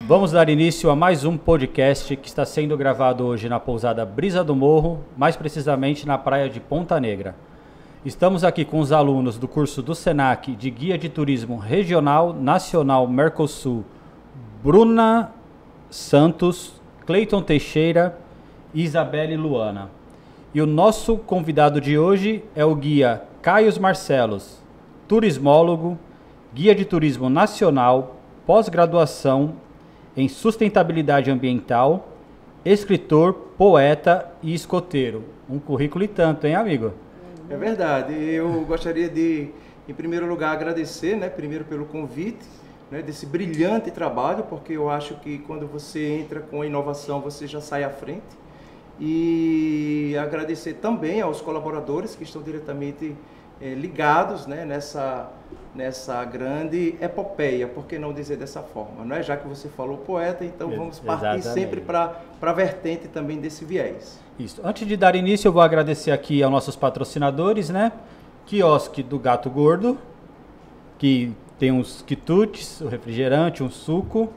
Vamos dar início a mais um podcast que está sendo gravado hoje na pousada Brisa do Morro, mais precisamente na praia de Ponta Negra. Estamos aqui com os alunos do curso do SENAC de Guia de Turismo Regional Nacional Mercosul, Bruna Santos, Cleiton Teixeira e Isabelle Luana. E o nosso convidado de hoje é o guia Caio Marcelos, turismólogo, guia de turismo nacional, pós-graduação em sustentabilidade ambiental, escritor, poeta e escoteiro. Um currículo e tanto, hein, amigo? É verdade. Eu gostaria de, em primeiro lugar, agradecer, primeiro pelo convite, desse brilhante trabalho, porque eu acho que quando você entra com a inovação, você já sai à frente. E agradecer também aos colaboradores que estão diretamente ligados, nessa grande epopeia, por que não dizer dessa forma, Já que você falou poeta, então vamos partir sempre para a vertente também desse viés. Isso. Antes de dar início, eu vou agradecer aqui aos nossos patrocinadores, Quiosque do Gato Gordo, que tem uns quitutes, o refrigerante, um suco,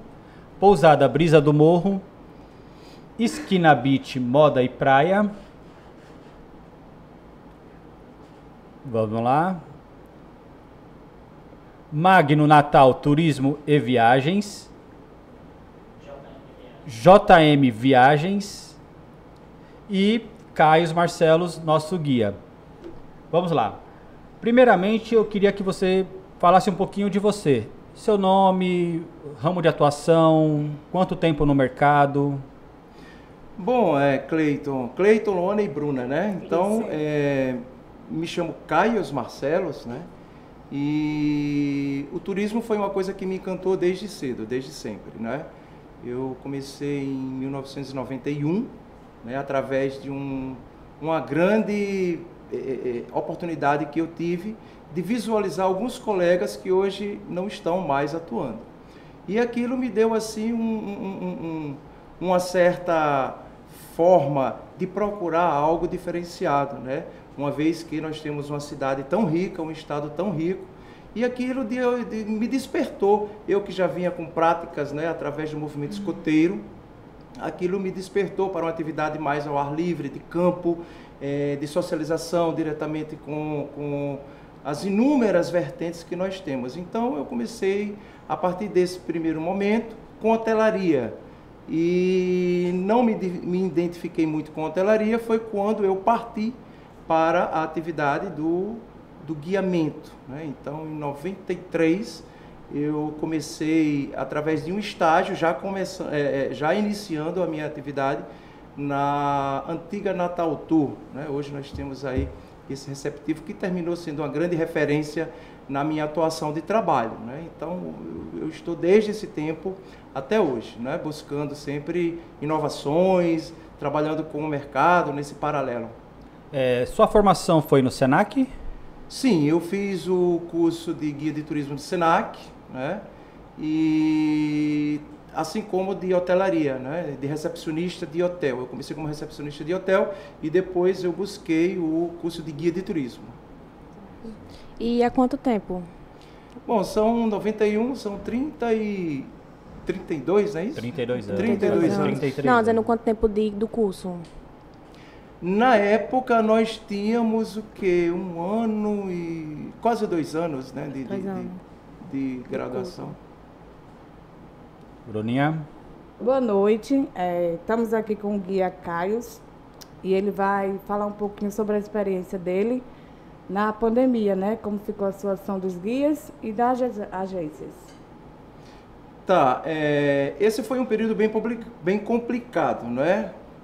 Pousada Brisa do Morro, Esquina Beach Moda e Praia. Vamos lá. Magno Natal Turismo e Viagens. JM Viagens. E Caio Marcelos, nosso guia. Vamos lá. Primeiramente, eu queria que você falasse um pouquinho de você. Seu nome, ramo de atuação, quanto tempo no mercado? Bom, Cleiton, Luana e Bruna, Então, me chamo Caio Marcelos, E o turismo foi uma coisa que me encantou desde cedo, desde sempre, Eu comecei em 1991, através de uma grande oportunidade que eu tive de visualizar alguns colegas que hoje não estão mais atuando. E aquilo me deu assim uma certa forma de procurar algo diferenciado, Uma vez que nós temos uma cidade tão rica, um estado tão rico, e aquilo me despertou. Eu que já vinha com práticas, através do movimento escoteiro, aquilo me despertou para uma atividade mais ao ar livre, de campo, de socialização diretamente com as inúmeras vertentes que nós temos. Então eu comecei, a partir desse primeiro momento, com hotelaria. E não me identifiquei muito com hotelaria, foi quando eu parti para a atividade do guiamento. Então, em 93, eu comecei, através de um estágio, já iniciando a minha atividade na antiga Natal Tour. Hoje nós temos aí esse receptivo que terminou sendo uma grande referência na minha atuação de trabalho. Então, eu estou desde esse tempo até hoje, buscando sempre inovações, trabalhando com o mercado nesse paralelo. Sua formação foi no SENAC? Sim, eu fiz o curso de guia de turismo do SENAC, e assim como de hotelaria, de recepcionista de hotel. Eu comecei como recepcionista de hotel e depois eu busquei o curso de guia de turismo. E há quanto tempo? Bom, são 91, são 32, não é isso? 32 anos. 32 anos. 33 não, dizendo quanto tempo do curso? Na época nós tínhamos o quê? 1 ano e quase 2 anos, de graduação. Bruninha? Boa noite, estamos aqui com o guia Caio e ele vai falar um pouquinho sobre a experiência dele na pandemia, como ficou a situação dos guias e das agências. Tá, esse foi um período bem complicado,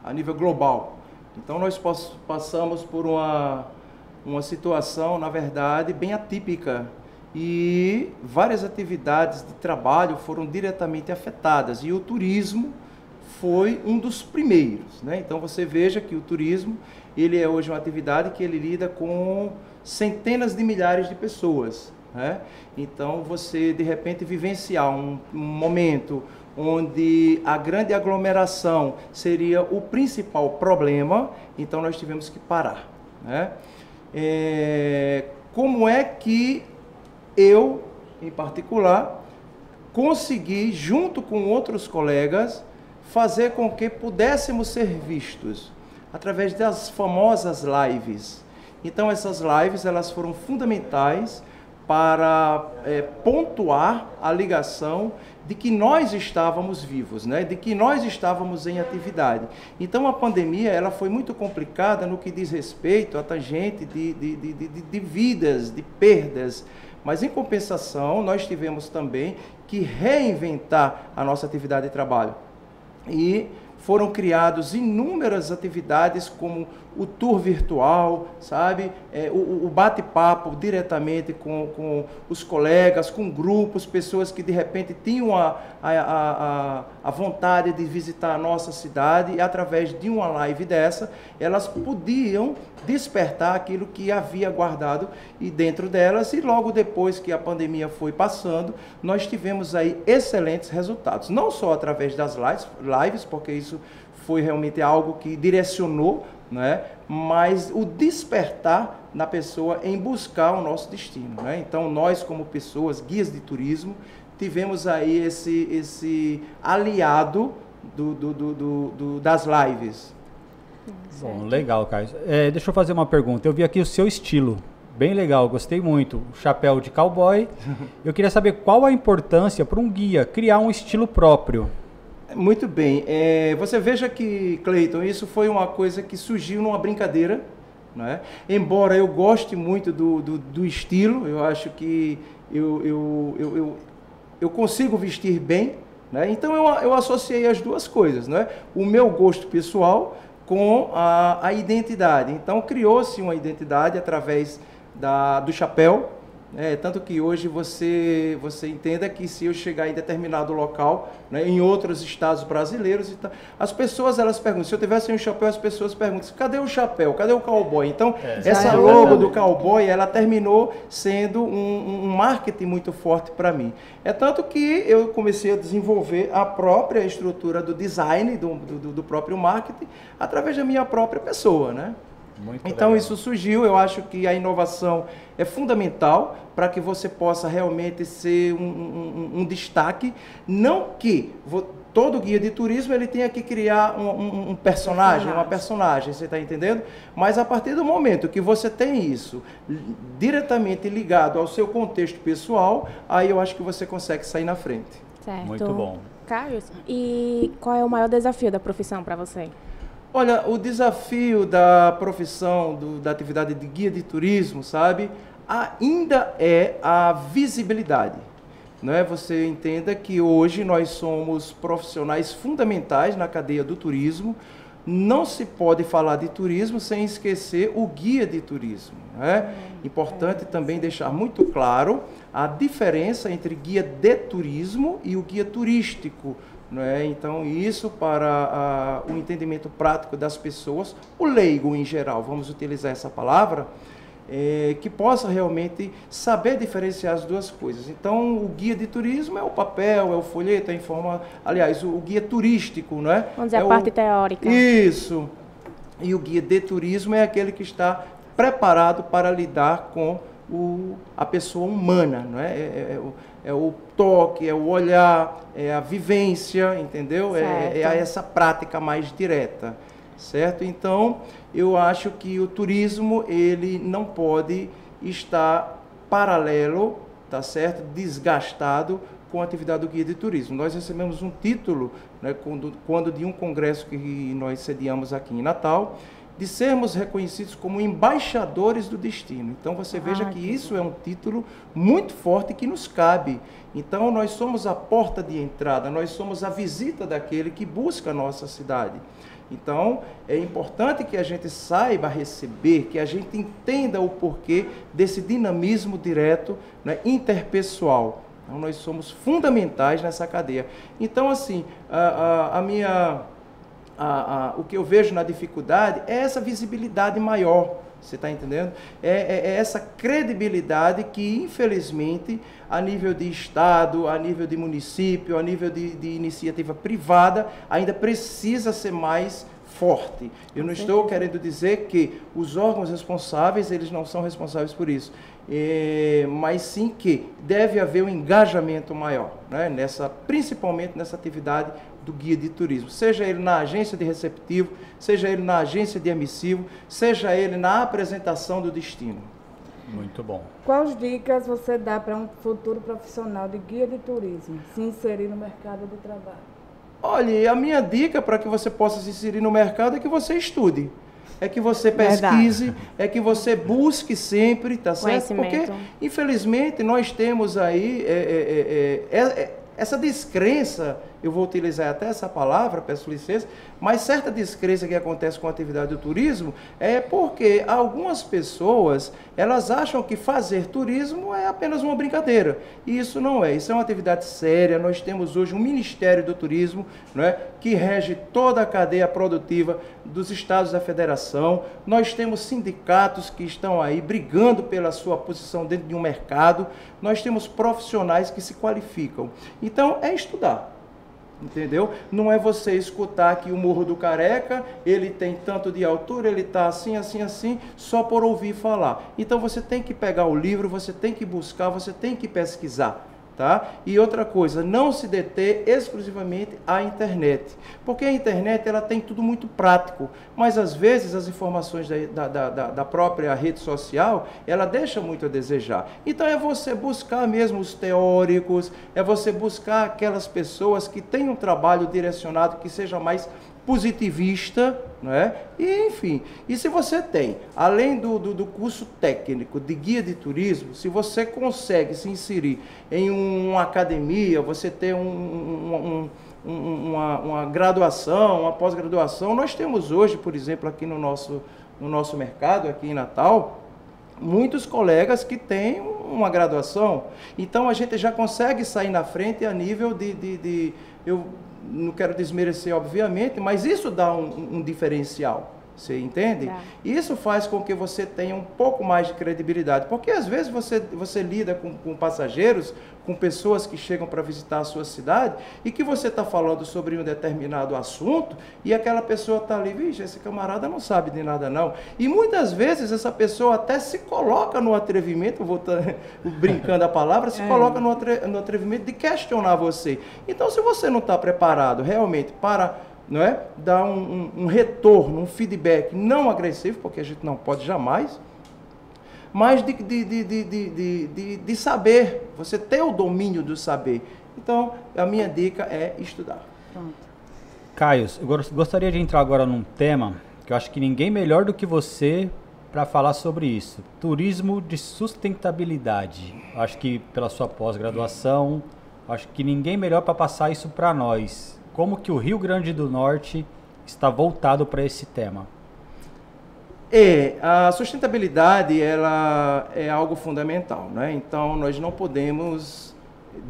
a nível global. Então nós passamos por uma situação, na verdade, bem atípica e várias atividades de trabalho foram diretamente afetadas e o turismo foi um dos primeiros, Então você veja que o turismo, ele é hoje uma atividade que ele lida com centenas de milhares de pessoas, Então você de repente vivenciar um momento onde a grande aglomeração seria o principal problema, então nós tivemos que parar, Como é que eu, em particular, consegui, junto com outros colegas, fazer com que pudéssemos ser vistos através das famosas lives. Então, essas lives elas foram fundamentais para pontuar a ligação de que nós estávamos vivos, né? De que nós estávamos em atividade. Então, a pandemia ela foi muito complicada no que diz respeito à tangente de vidas, de perdas. Mas, em compensação, nós tivemos também que reinventar a nossa atividade de trabalho. E foram criadas inúmeras atividades como o tour virtual, sabe? O bate-papo diretamente com os colegas, com grupos, pessoas que de repente tinham a vontade de visitar a nossa cidade e através de uma live dessa, elas podiam despertar aquilo que havia guardado e dentro delas, e logo depois que a pandemia foi passando, nós tivemos aí excelentes resultados, não só através das lives, porque isso foi realmente algo que direcionou, né? Mas o despertar na pessoa em buscar o nosso destino, né? Então, nós como pessoas, guias de turismo, tivemos aí esse aliado das lives. Bom, legal, Caio. Deixa eu fazer uma pergunta. Eu vi aqui o seu estilo, bem legal, gostei muito. O chapéu de cowboy. Eu queria saber qual a importância para um guia criar um estilo próprio. Muito bem. Você veja que, Cleiton, isso foi uma coisa que surgiu numa brincadeira, né? Embora eu goste muito do estilo, eu acho que eu consigo vestir bem, né? Então eu associei as duas coisas, né? O meu gosto pessoal com a identidade. Então criou-se uma identidade através do chapéu. Tanto que hoje você entenda que se eu chegar em determinado local, né, em outros estados brasileiros, então, as pessoas elas perguntam, se eu tivesse um chapéu, as pessoas perguntam, cadê o chapéu, cadê o cowboy? Então, essa logo do cowboy, ela terminou sendo um marketing muito forte para mim. É tanto que eu comecei a desenvolver a própria estrutura do design, do próprio marketing, através da minha própria pessoa, né? Então legal. Isso surgiu, eu acho que a inovação é fundamental para que você possa realmente ser um destaque, não que todo guia de turismo ele tenha que criar um personagem, uma personagem, você está entendendo? Mas a partir do momento que você tem isso diretamente ligado ao seu contexto pessoal, aí eu acho que você consegue sair na frente. Certo. Muito bom. Caio, e qual é o maior desafio da profissão para você? Olha, o desafio da profissão, da atividade de guia de turismo, sabe, ainda é a visibilidade. Não é? Você entenda que hoje nós somos profissionais fundamentais na cadeia do turismo. Não se pode falar de turismo sem esquecer o guia de turismo. É importante também deixar muito claro a diferença entre guia de turismo e o guia turístico. Não é? Então, isso para o entendimento prático das pessoas, o leigo em geral, vamos utilizar essa palavra, que possa realmente saber diferenciar as duas coisas. Então, o guia de turismo é o papel, é o folheto, é a informação, aliás, o guia turístico, não é? Vamos dizer, a parte teórica. Isso. E o guia de turismo é aquele que está preparado para lidar com a pessoa humana, não é? É o toque, é o olhar, é a vivência, entendeu? É essa prática mais direta, certo? Então, eu acho que o turismo, ele não pode estar paralelo, tá certo? Desgastado com a atividade do guia de turismo. Nós recebemos um título, né, quando de um congresso que nós sediamos aqui em Natal, de sermos reconhecidos como embaixadores do destino. Então, você veja que isso é um título muito forte que nos cabe. Então, nós somos a porta de entrada, nós somos a visita daquele que busca a nossa cidade. Então, é importante que a gente saiba receber, que a gente entenda o porquê desse dinamismo direto, né, interpessoal. Então, nós somos fundamentais nessa cadeia. Então, assim, o que eu vejo na dificuldade é essa visibilidade maior, você está entendendo? É essa credibilidade que, infelizmente, a nível de Estado, a nível de município, a nível de iniciativa privada, ainda precisa ser mais forte. Eu não estou querendo dizer que os órgãos responsáveis, eles não são responsáveis por isso, mas sim que deve haver um engajamento maior, né? Principalmente nessa atividade do guia de turismo, seja ele na agência de receptivo, seja ele na agência de emissivo, seja ele na apresentação do destino. Muito bom. Quais dicas você dá para um futuro profissional de guia de turismo se inserir no mercado de trabalho? Olha, a minha dica para que você possa se inserir no mercado é que você estude, é que você pesquise, é que você busque sempre, tá certo? Porque, infelizmente, nós temos aí essa descrença, eu vou utilizar até essa palavra, peço licença, mas certa descrença que acontece com a atividade do turismo é porque algumas pessoas, elas acham que fazer turismo é apenas uma brincadeira. E isso não é, isso é uma atividade séria. Nós temos hoje um Ministério do Turismo, não é, que rege toda a cadeia produtiva dos estados da federação. Nós temos sindicatos que estão aí brigando pela sua posição dentro de um mercado. Nós temos profissionais que se qualificam. Então, é estudar. Entendeu? Não é você escutar que o Morro do Careca, ele tem tanto de altura, ele está assim, assim, assim, só por ouvir falar. Então você tem que pegar o livro, você tem que buscar, você tem que pesquisar. Tá? E outra coisa, não se deter exclusivamente à internet, porque a internet ela tem tudo muito prático, mas às vezes as informações da própria rede social, ela deixa muito a desejar. Então é você buscar mesmo os teóricos, é você buscar aquelas pessoas que têm um trabalho direcionado, que seja mais positivista, não é? E, enfim, e se você tem, além do curso técnico de guia de turismo, se você consegue se inserir em uma academia, você ter uma graduação, uma pós-graduação, nós temos hoje, por exemplo, aqui no nosso mercado, aqui em Natal, muitos colegas que têm uma graduação. Então a gente já consegue sair na frente a nível eu não quero desmerecer, obviamente, mas isso dá um diferencial. Você entende? Isso faz com que você tenha um pouco mais de credibilidade, porque às vezes você lida com passageiros, com pessoas que chegam para visitar a sua cidade e que você está falando sobre um determinado assunto e aquela pessoa está ali, vixe, esse camarada não sabe de nada não. E muitas vezes essa pessoa até se coloca no atrevimento, brincando a palavra, se coloca no atrevimento de questionar você. Então, se você não está preparado realmente para dar um retorno, um feedback não agressivo, porque a gente não pode jamais, mas de saber, você ter o domínio do saber. Então, a minha dica é estudar. Pronto. Caio, eu gostaria de entrar agora num tema que eu acho que ninguém melhor do que você para falar sobre isso. Turismo de sustentabilidade. Eu acho que pela sua pós-graduação, acho que ninguém melhor para passar isso para nós. Como que o Rio Grande do Norte está voltado para esse tema? A sustentabilidade ela é algo fundamental, né? Então, nós não podemos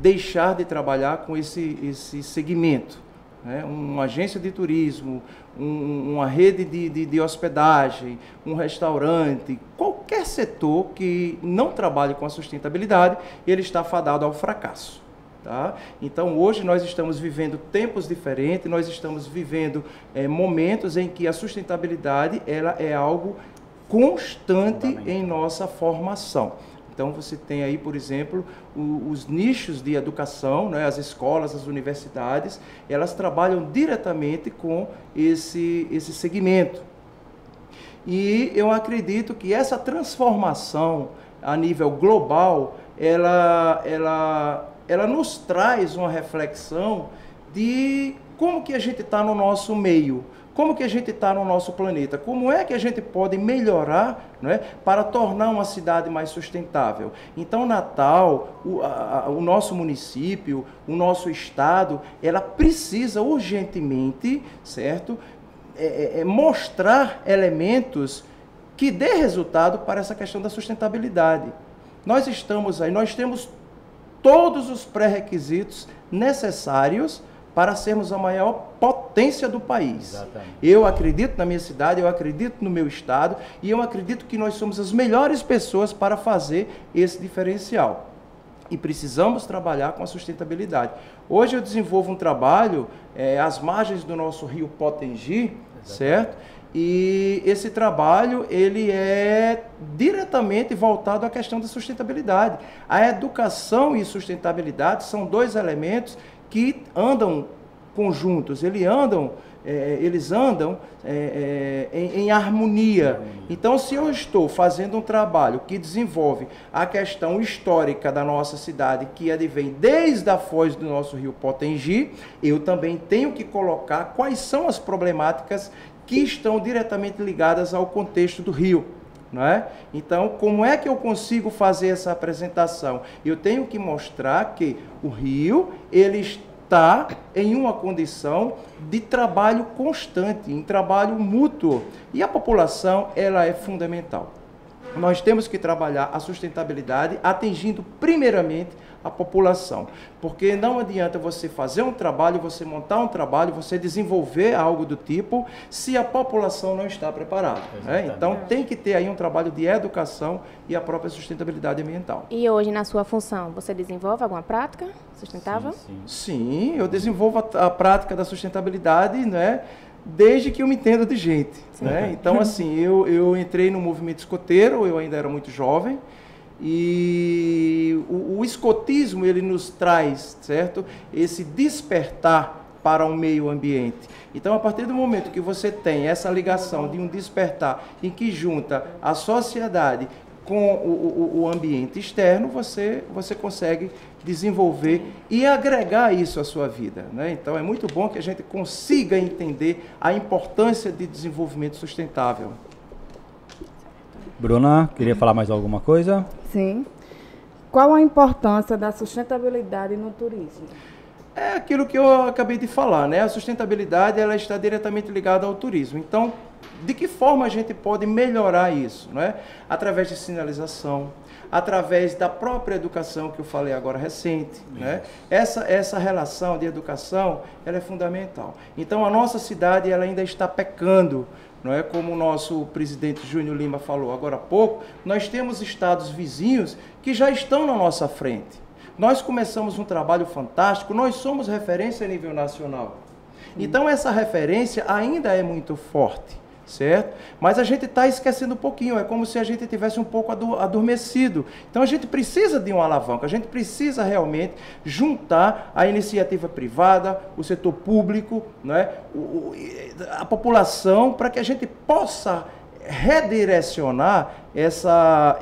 deixar de trabalhar com esse segmento, né? Uma agência de turismo, uma rede de hospedagem, um restaurante, qualquer setor que não trabalhe com a sustentabilidade, ele está fadado ao fracasso. Tá? Então, hoje nós estamos vivendo tempos diferentes, nós estamos vivendo momentos em que a sustentabilidade ela é algo constante em nossa formação. Então, você tem aí, por exemplo, os nichos de educação, né? As escolas, as universidades, elas trabalham diretamente com esse segmento. E eu acredito que essa transformação a nível global, ela nos traz uma reflexão de como que a gente está no nosso meio, como que a gente está no nosso planeta, como é que a gente pode melhorar, né, para tornar uma cidade mais sustentável. Então, Natal, o nosso município, o nosso estado, ela precisa urgentemente, certo, mostrar elementos que dê resultado para essa questão da sustentabilidade. Nós estamos aí, nós temos todos os pré-requisitos necessários para sermos a maior potência do país. Exatamente. Eu acredito na minha cidade, eu acredito no meu estado e eu acredito que nós somos as melhores pessoas para fazer esse diferencial. E precisamos trabalhar com a sustentabilidade. Hoje eu desenvolvo um trabalho às margens do nosso rio Potengi, certo? E esse trabalho, ele é diretamente voltado à questão da sustentabilidade. A educação e sustentabilidade são dois elementos que andam conjuntos, eles andam em harmonia. Então, se eu estou fazendo um trabalho que desenvolve a questão histórica da nossa cidade, que advém desde a foz do nosso rio Potengi, eu também tenho que colocar quais são as problemáticas que estão diretamente ligadas ao contexto do rio. Não é? Então, como é que eu consigo fazer essa apresentação? Eu tenho que mostrar que o rio, ele está em uma condição de trabalho constante, em trabalho mútuo. E a população, ela é fundamental. Nós temos que trabalhar a sustentabilidade atingindo primeiramente a população. Porque não adianta você fazer um trabalho, você montar um trabalho, você desenvolver algo do tipo, se a população não está preparada. Né? Então tem que ter aí um trabalho de educação e a própria sustentabilidade ambiental. E hoje, na sua função, você desenvolve alguma prática sustentável? Sim, eu desenvolvo a prática da sustentabilidade, né? Desde que eu me entendo de gente. Né? Então, assim, eu entrei no movimento escoteiro, eu ainda era muito jovem, e o escotismo, ele nos traz, certo? Esse despertar para o meio ambiente. Então, a partir do momento que você tem essa ligação de um despertar em que junta a sociedade com o ambiente externo, você consegue desenvolver e agregar isso à sua vida. Né? Então, é muito bom que a gente consiga entender a importância de desenvolvimento sustentável. Bruna, queria falar mais alguma coisa? Sim. Qual a importância da sustentabilidade no turismo? É aquilo que eu acabei de falar, né? A sustentabilidade, ela está diretamente ligada ao turismo. Então, de que forma a gente pode melhorar isso? Né? Através de sinalização, através da própria educação que eu falei agora recente. Né? Essa relação de educação, ela é fundamental. Então, a nossa cidade, ela ainda está pecando. Não é? Como o nosso presidente Júnior Lima falou agora há pouco, nós temos estados vizinhos que já estão na nossa frente. Nós começamos um trabalho fantástico, nós somos referência a nível nacional. Então, essa referência ainda é muito forte, certo? Mas a gente está esquecendo um pouquinho, é como se a gente tivesse um pouco adormecido. Então, a gente precisa de uma alavanca, a gente precisa realmente juntar a iniciativa privada, o setor público, né? A população, para que a gente possa redirecionar essa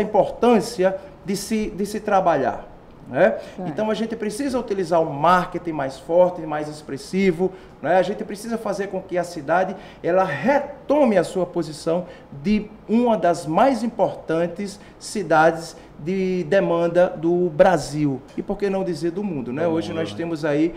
importância de se trabalhar. Né? Então a gente precisa utilizar um marketing mais forte, mais expressivo, né? A gente precisa fazer com que a cidade ela retome a sua posição de uma das mais importantes cidades de demanda do Brasil e por que não dizer do mundo, né? Hoje nós temos aí,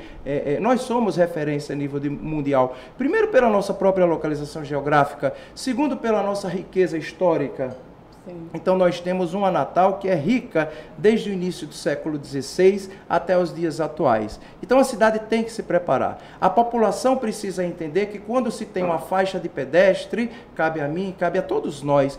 nós somos referência a nível mundial, primeiro pela nossa própria localização geográfica, segundo pela nossa riqueza histórica. Sim. Então nós temos uma Natal que é rica desde o início do século XVI até os dias atuais. Então a cidade tem que se preparar. A população precisa entender que quando se tem uma faixa de pedestre, cabe a mim, cabe a todos nós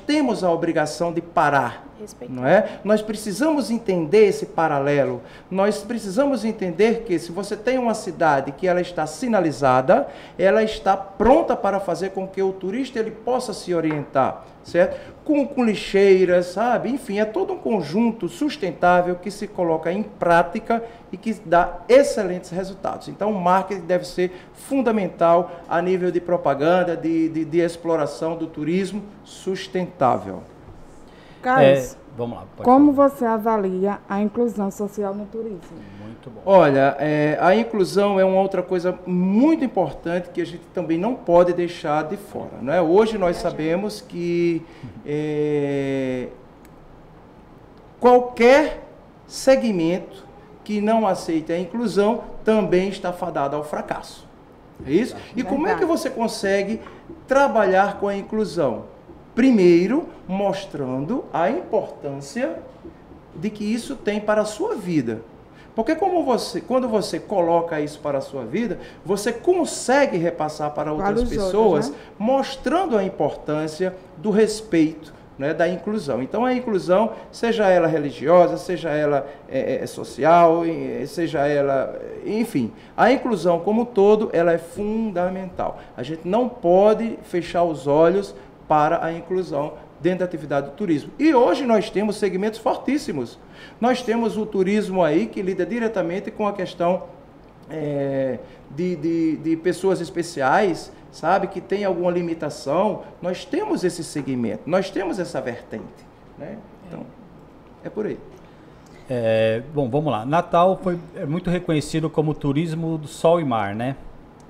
temos a obrigação de parar. Não é? Nós precisamos entender esse paralelo. Nós precisamos entender que se você tem uma cidade que ela está sinalizada, ela está pronta para fazer com que o turista ele possa se orientar, certo? Com lixeiras, sabe? Enfim, é todo um conjunto sustentável que se coloca em prática e que dá excelentes resultados. Então, o marketing deve ser fundamental a nível de propaganda, de exploração do turismo sustentável. Carlos, vamos lá, como você avalia a inclusão social no turismo? Muito bom. Olha, a inclusão é uma outra coisa muito importante que a gente também não pode deixar de fora. Né? Hoje nós sabemos que qualquer segmento que não aceite a inclusão também está fadado ao fracasso. É isso? E como é que você consegue trabalhar com a inclusão? Primeiro, mostrando a importância de que isso tem para a sua vida. Porque quando você coloca isso para a sua vida, você consegue repassar para outras pessoas, né? Mostrando a importância do respeito, né, da inclusão. Então, a inclusão, seja ela religiosa, seja ela social, seja ela... Enfim, a inclusão como um todo, ela é fundamental. A gente não pode fechar os olhos para a inclusão dentro da atividade do turismo. E hoje nós temos segmentos fortíssimos. Nós temos o turismo aí que lida diretamente com a questão de pessoas especiais, sabe, que tem alguma limitação. Nós temos esse segmento, nós temos essa vertente, né? Então, é por aí. Bom, vamos lá. Natal é muito reconhecido como turismo do sol e mar, né?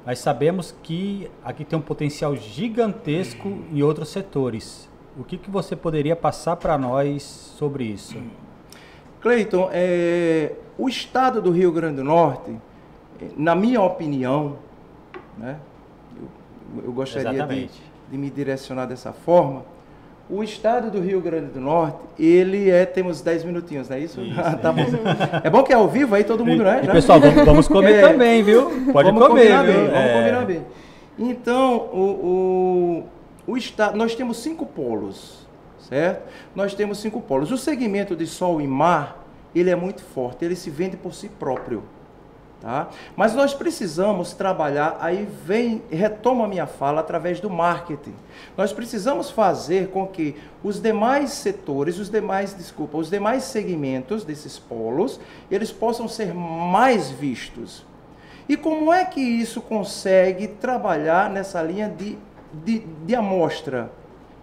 Mas sabemos que aqui tem um potencial gigantesco em outros setores. O que você poderia passar para nós sobre isso? Cleiton, o estado do Rio Grande do Norte, na minha opinião, né, eu gostaria de me direcionar dessa forma. O estado do Rio Grande do Norte, ele temos 10 minutinhos, não é isso? Tá bom. É bom que é ao vivo aí, todo mundo, né? E pessoal, vamos comer também, viu? Pode comer, viu? Vamos combinar bem. Então, o estado, nós temos 5 polos, certo? Nós temos 5 polos. O segmento de sol e mar, ele é muito forte, ele se vende por si próprio. Tá? Mas nós precisamos trabalhar, aí retoma a minha fala, através do marketing. Nós precisamos fazer com que os demais setores, os demais segmentos desses polos, eles possam ser mais vistos. E como é que isso consegue trabalhar nessa linha de amostra?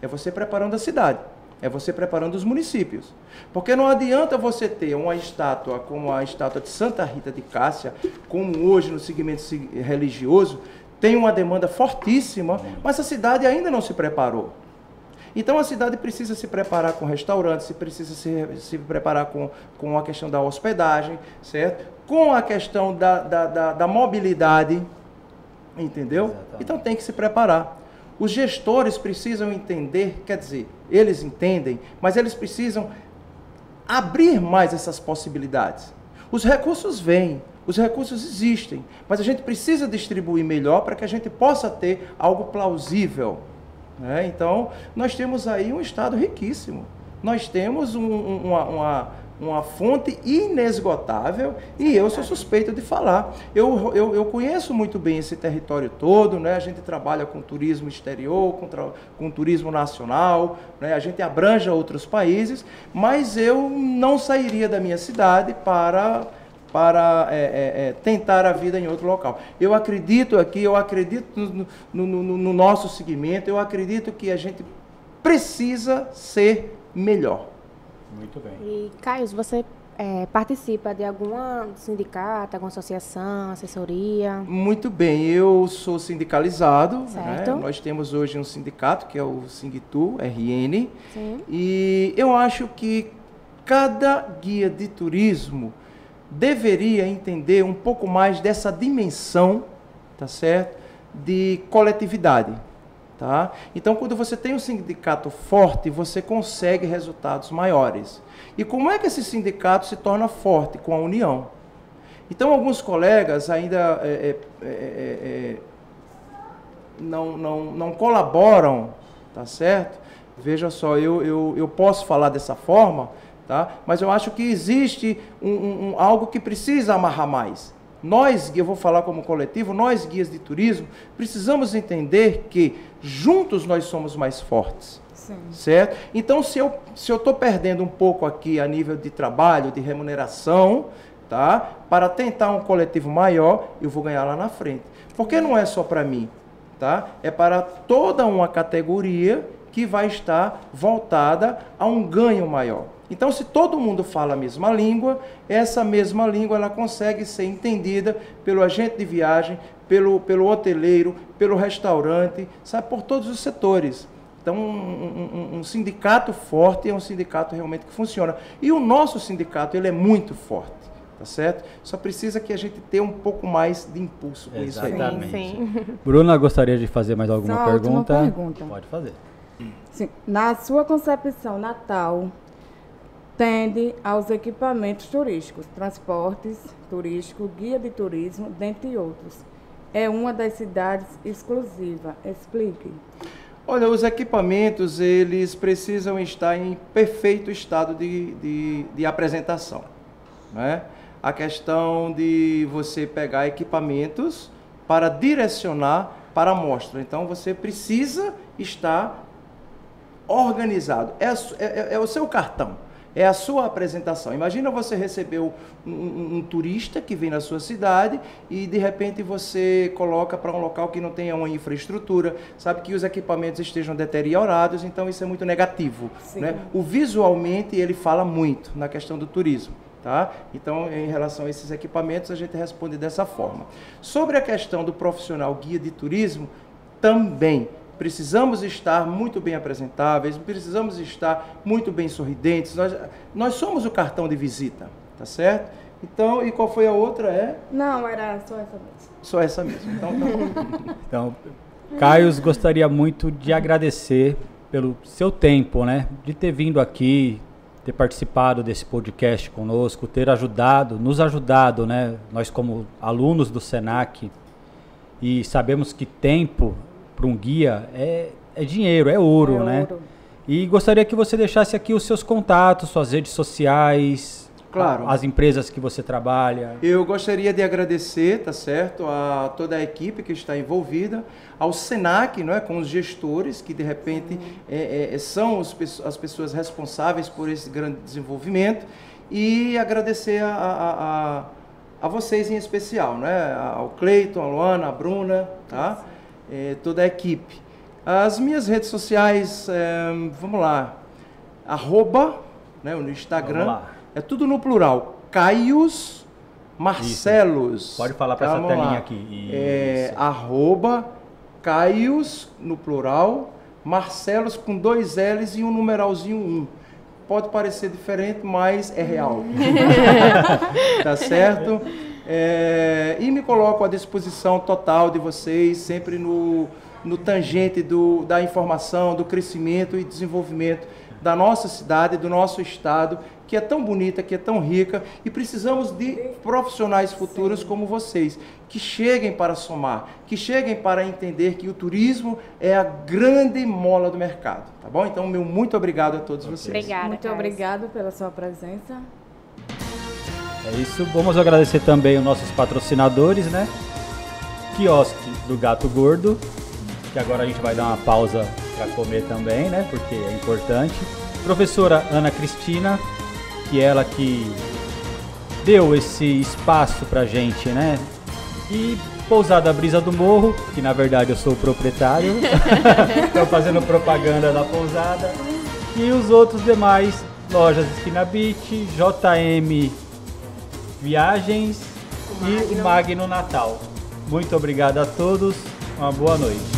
É você preparando a cidade. É você preparando os municípios. Porque não adianta você ter uma estátua como a estátua de Santa Rita de Cássia, como hoje no segmento religioso, tem uma demanda fortíssima, mas a cidade ainda não se preparou. Então a cidade precisa se preparar com restaurantes, precisa se preparar com a questão da hospedagem, certo? Com a questão da mobilidade, entendeu? Exatamente. Então tem que se preparar. Os gestores precisam entender, quer dizer, eles entendem, mas eles precisam abrir mais essas possibilidades. Os recursos vêm, os recursos existem, mas a gente precisa distribuir melhor para que a gente possa ter algo plausível, né? Então, nós temos aí um estado riquíssimo. Nós temos uma fonte inesgotável e eu sou suspeito de falar. Eu conheço muito bem esse território todo, né? A gente trabalha com turismo exterior, com turismo nacional, né? A gente abrange outros países, mas eu não sairia da minha cidade para tentar a vida em outro local. Eu acredito no nosso segmento, eu acredito que a gente precisa ser melhor. Muito bem. E, Caio, você participa de algum sindicato, alguma associação, assessoria? Muito bem, eu sou sindicalizado, certo. Né? Nós temos hoje um sindicato, que é o Singtu, RN, sim. E eu acho que cada guia de turismo deveria entender um pouco mais dessa dimensão, tá certo? De coletividade. Tá? Então, quando você tem um sindicato forte, você consegue resultados maiores. E como é que esse sindicato se torna forte? Com a união. Então, alguns colegas ainda não colaboram, tá certo? Veja só, eu posso falar dessa forma, tá? Mas eu acho que existe algo que precisa amarrar mais. Nós, eu vou falar como coletivo, nós guias de turismo, precisamos entender que juntos nós somos mais fortes. Sim. Certo? Então, se eu estou perdendo um pouco aqui a nível de trabalho, de remuneração, tá? Para tentar um coletivo maior, eu vou ganhar lá na frente. Porque não é só para mim, tá? É para toda uma categoria que vai estar voltada a um ganho maior. Então, se todo mundo fala a mesma língua, essa mesma língua ela consegue ser entendida pelo agente de viagem, pelo hoteleiro, pelo restaurante, sabe, por todos os setores. Então, um sindicato forte é um sindicato realmente que funciona. E o nosso sindicato, ele é muito forte, tá certo? Só precisa que a gente tenha um pouco mais de impulso com isso aí. Exatamente. Sim. Bruna, gostaria de fazer mais alguma pergunta? Pergunta? Pode fazer. Sim. Na sua concepção, Natal tende aos equipamentos turísticos, transportes turísticos, guia de turismo, dentre outros. É uma das cidades exclusivas. Explique. Olha, os equipamentos, eles precisam estar em perfeito estado de apresentação, né? A questão de você pegar equipamentos para direcionar para a amostra. Então, você precisa estar organizado. É o seu cartão, é a sua apresentação. Imagina você receber um turista que vem na sua cidade e, de repente, você coloca para um local que não tenha uma infraestrutura, sabe que os equipamentos estejam deteriorados, então isso é muito negativo, né? O visualmente, ele fala muito na questão do turismo. Tá? Então, em relação a esses equipamentos, a gente responde dessa forma. Sobre a questão do profissional guia de turismo, também precisamos estar muito bem apresentáveis, precisamos estar muito bem sorridentes. Nós somos o cartão de visita, tá certo? Então, e qual foi a outra? Não, era só essa mesmo. Só essa mesmo. Então, tá bom. Então, Caio, gostaria muito de agradecer pelo seu tempo, né? De ter vindo aqui, ter participado desse podcast conosco, ter nos ajudado, né? Nós como alunos do Senac, e sabemos que tempo para um guia é dinheiro, é ouro, né? E gostaria que você deixasse aqui os seus contatos, suas redes sociais, claro, as empresas que você trabalha. Eu gostaria de agradecer, tá certo, a toda a equipe que está envolvida, ao Senac, não é, com os gestores que de repente são as pessoas responsáveis por esse grande desenvolvimento, e agradecer a vocês em especial, né, ao Cleiton, a Luana, a Bruna, tá? Toda a equipe. As minhas redes sociais, vamos lá, @ no Instagram, é tudo no plural, Caios Marcelos. Isso. Pode falar para essa telinha aqui. Caios, no plural, Marcelos com 2 L's e um numeralzinho 1. Pode parecer diferente, mas é real. Tá certo? E me coloco à disposição total de vocês, sempre no tangente da informação, do crescimento e desenvolvimento da nossa cidade, do nosso estado, que é tão bonita, que é tão rica, e precisamos de profissionais futuros como vocês, que cheguem para somar, que cheguem para entender que o turismo é a grande mola do mercado, tá bom? Então, meu muito obrigado a todos vocês. Obrigada, muito obrigado pela sua presença. É isso, vamos agradecer também os nossos patrocinadores, né? Quiosque do Gato Gordo, que agora a gente vai dar uma pausa para comer também, né? Porque é importante. Professora Ana Cristina, que ela que deu esse espaço pra gente, né? E Pousada Brisa do Morro, que na verdade eu sou o proprietário, estou fazendo propaganda da pousada. E os outros demais, lojas Esquina Beach, JM Viagens e o Magno Natal. Muito obrigado a todos, uma boa noite.